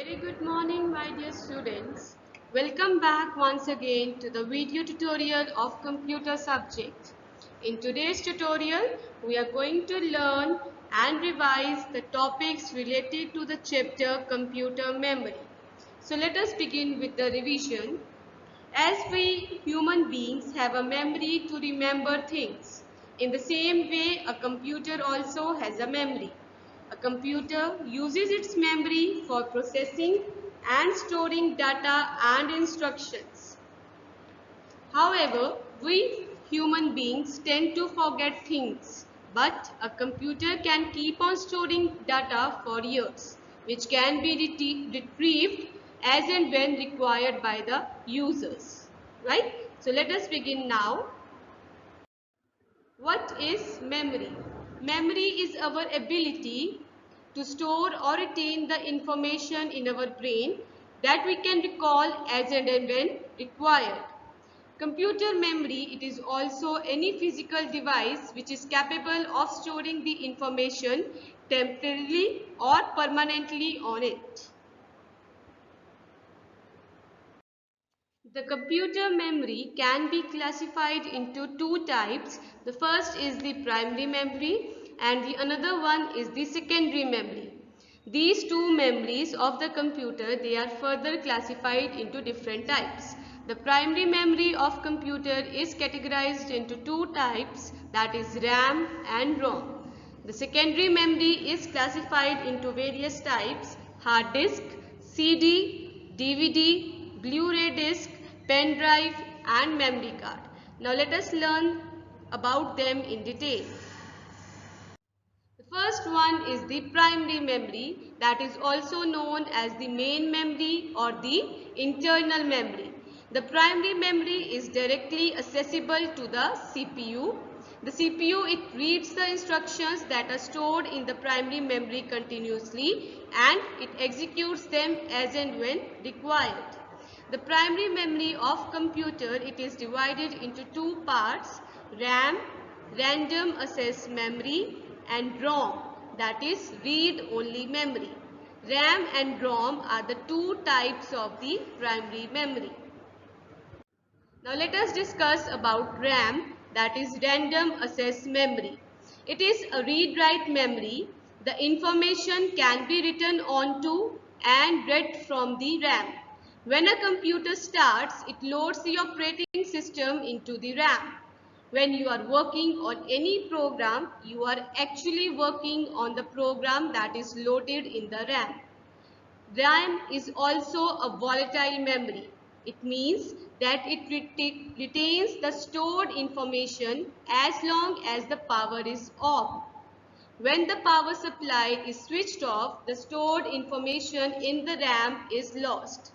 Very good morning, my dear students. Welcome back once again to the video tutorial of computer subject. In today's tutorial, we are going to learn and revise the topics related to the chapter computer memory. So let us begin with the revision. As we human beings have a memory to remember things, in the same way a computer also has a memory. A computer uses its memory for processing and storing data and instructions. However, we human beings tend to forget things, but a computer can keep on storing data for years, which can be retrieved as and when required by the users. Right? So let us begin now. What is memory? Memory is our ability to store or retain the information in our brain that we can recall as and when required. Computer memory, it is also any physical device which is capable of storing the information temporarily or permanently on it. The computer memory can be classified into two types. The first is the primary memory and the another one is the secondary memory. These two memories of the computer, they are further classified into different types. The primary memory of computer is categorized into two types, that is RAM and ROM. The secondary memory is classified into various types: hard disk, CD, DVD, Blu-ray disc, pen drive and memory card. Now let us learn about them in detail. The first one is the primary memory, that is also known as the main memory or the internal memory. The primary memory is directly accessible to the CPU. The CPU, it reads the instructions that are stored in the primary memory continuously and it executes them as and when required. The primary memory of computer, it is divided into two parts: RAM, random access memory, and ROM, that is read-only memory. RAM and ROM are the two types of the primary memory. Now let us discuss about RAM, that is random access memory. It is a read-write memory. The information can be written onto and read from the RAM. When a computer starts, it loads the operating system into the RAM. When you are working on any program, you are actually working on the program that is loaded in the RAM. RAM is also a volatile memory. It means that it retains the stored information as long as the power is off. When the power supply is switched off, the stored information in the RAM is lost.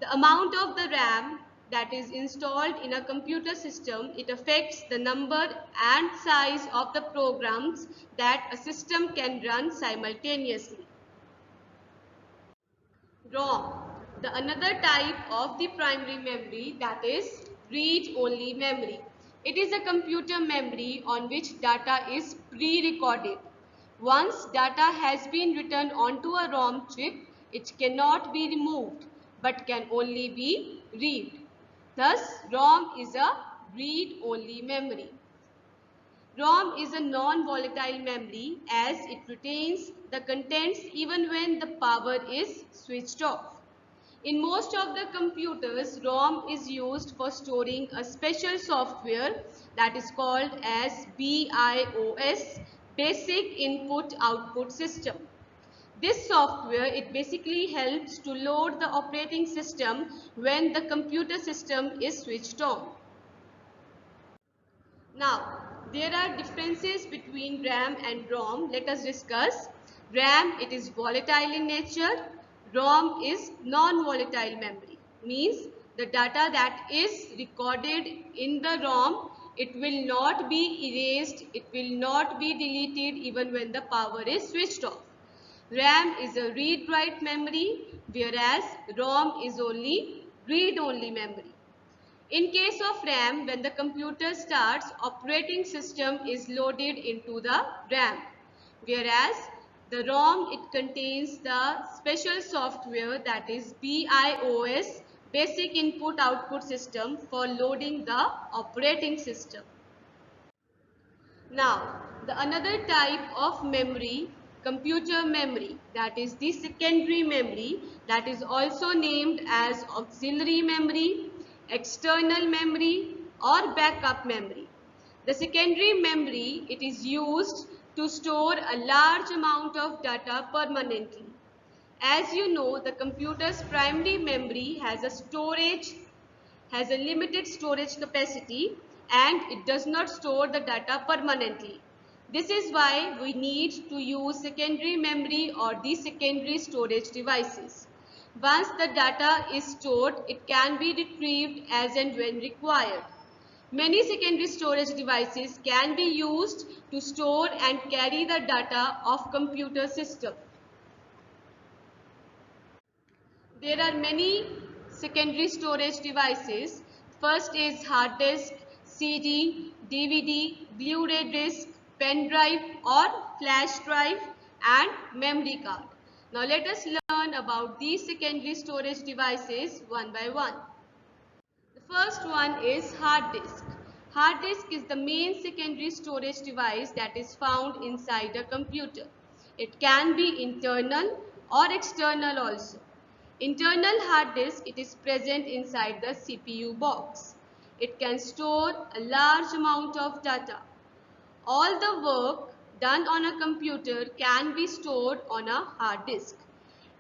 The amount of the RAM that is installed in a computer system, it affects the number and size of the programs that a system can run simultaneously. ROM, the another type of the primary memory, that is read-only memory. It is a computer memory on which data is pre-recorded. Once data has been written onto a ROM chip, it cannot be removed but can only be read. Thus, ROM is a read-only memory. ROM is a non-volatile memory as it retains the contents even when the power is switched off. In most of the computers, ROM is used for storing a special software that is called as BIOS, Basic Input Output System. This software, it basically helps to load the operating system when the computer system is switched on. Now, there are differences between RAM and ROM. Let us discuss. RAM, it is volatile in nature. ROM is non-volatile memory. Means the data that is recorded in the ROM, it will not be erased, it will not be deleted even when the power is switched off. RAM is a read-write memory, whereas ROM is only read-only memory. In case of RAM, when the computer starts, operating system is loaded into the RAM. Whereas The ROM, it contains the special software that is BIOS, Basic Input Output System, for loading the operating system. Now, the another type of memory, computer memory, that is the secondary memory, that is also named as auxiliary memory, external memory, or backup memory. The secondary memory, it is used to store a large amount of data permanently. As you know, the computer's primary memory has a limited storage capacity and it does not store the data permanently. This is why we need to use secondary memory or the secondary storage devices. Once the data is stored, it can be retrieved as and when required. Many secondary storage devices can be used to store and carry the data of computer system. There are many secondary storage devices. First is hard disk, CD, DVD, Blu-ray disc, pen drive or flash drive and memory card. Now let us learn about these secondary storage devices one by one. The first one is hard disk. Hard disk is the main secondary storage device that is found inside a computer. It can be internal or external also. Internal hard disk, it is present inside the CPU box. It can store a large amount of data. All the work done on a computer can be stored on a hard disk.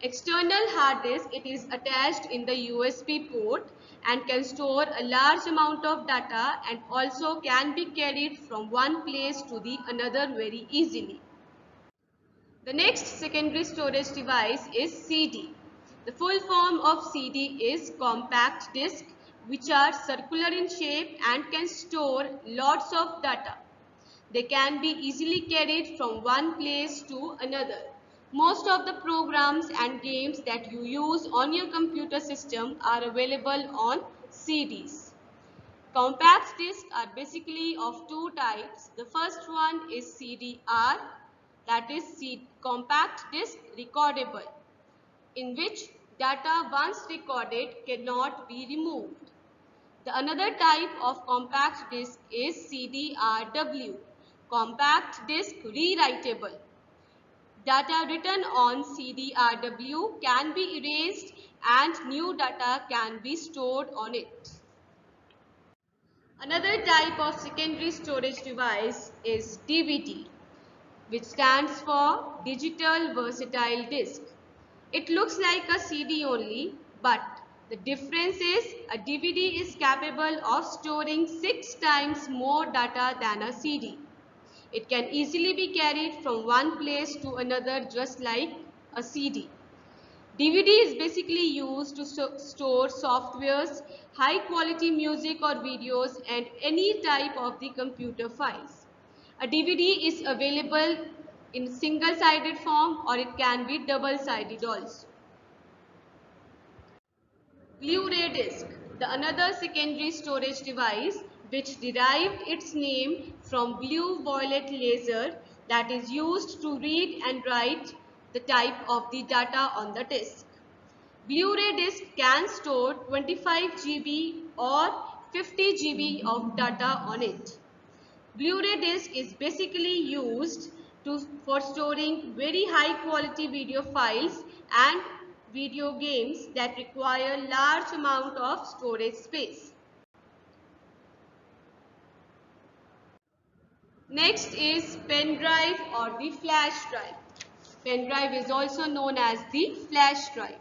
External hard disk, it is attached in the USB port and can store a large amount of data and also can be carried from one place to the another very easily. The next secondary storage device is CD. The full form of CD is compact disc, which are circular in shape and can store lots of data. They can be easily carried from one place to another. Most of the programs and games that you use on your computer system are available on CDs. Compact discs are basically of two types. The first one is CDR, that is compact disc recordable, in which data once recorded cannot be removed. The another type of compact disc is CDRW, compact disc rewritable. Data written on CDRW can be erased and new data can be stored on it. Another type of secondary storage device is DVD, which stands for Digital Versatile Disc. It looks like a CD only, but the difference is a DVD is capable of storing 6 times more data than a CD. It can easily be carried from one place to another just like a CD. DVD is basically used to store softwares, high quality music or videos and any type of the computer files. A DVD is available in single-sided form or it can be double-sided also. Blu-ray disc, the another secondary storage device which derived its name from blue-violet laser that is used to read and write the type of the data on the disc. Blu-ray disc can store 25 GB or 50 GB of data on it. Blu-ray disc is basically used for storing very high quality video files and video games that require large amount of storage space. Next is pen drive or the flash drive. Pen drive is also known as the flash drive.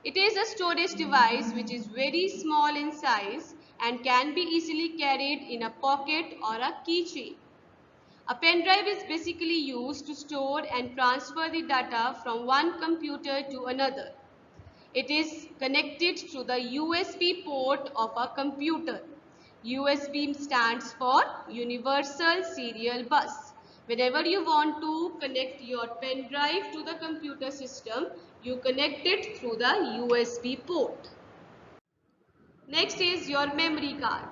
It is a storage device which is very small in size and can be easily carried in a pocket or a keychain. A pen drive is basically used to store and transfer the data from one computer to another. It is connected to the USB port of a computer. USB stands for Universal Serial Bus. Whenever you want to connect your pen drive to the computer system, you connect it through the USB port. Next is your memory card.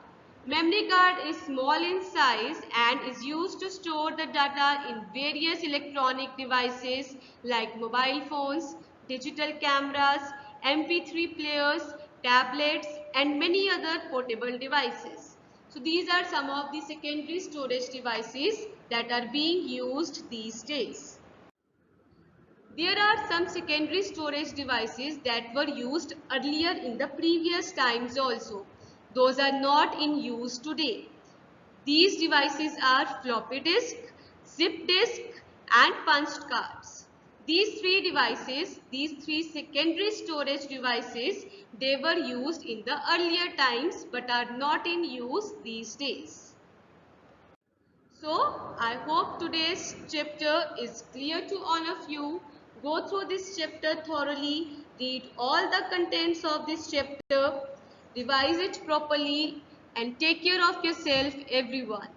Memory card is small in size and is used to store the data in various electronic devices like mobile phones, digital cameras, MP3 players, tablets and many other portable devices. So these are some of the secondary storage devices that are being used these days. There are some secondary storage devices that were used earlier in the previous times also. Those are not in use today. These devices are floppy disk, zip disk and punched cards. These three secondary storage devices, they were used in the earlier times but are not in use these days. So, I hope today's chapter is clear to all of you. Go through this chapter thoroughly, read all the contents of this chapter, revise it properly and take care of yourself everyone.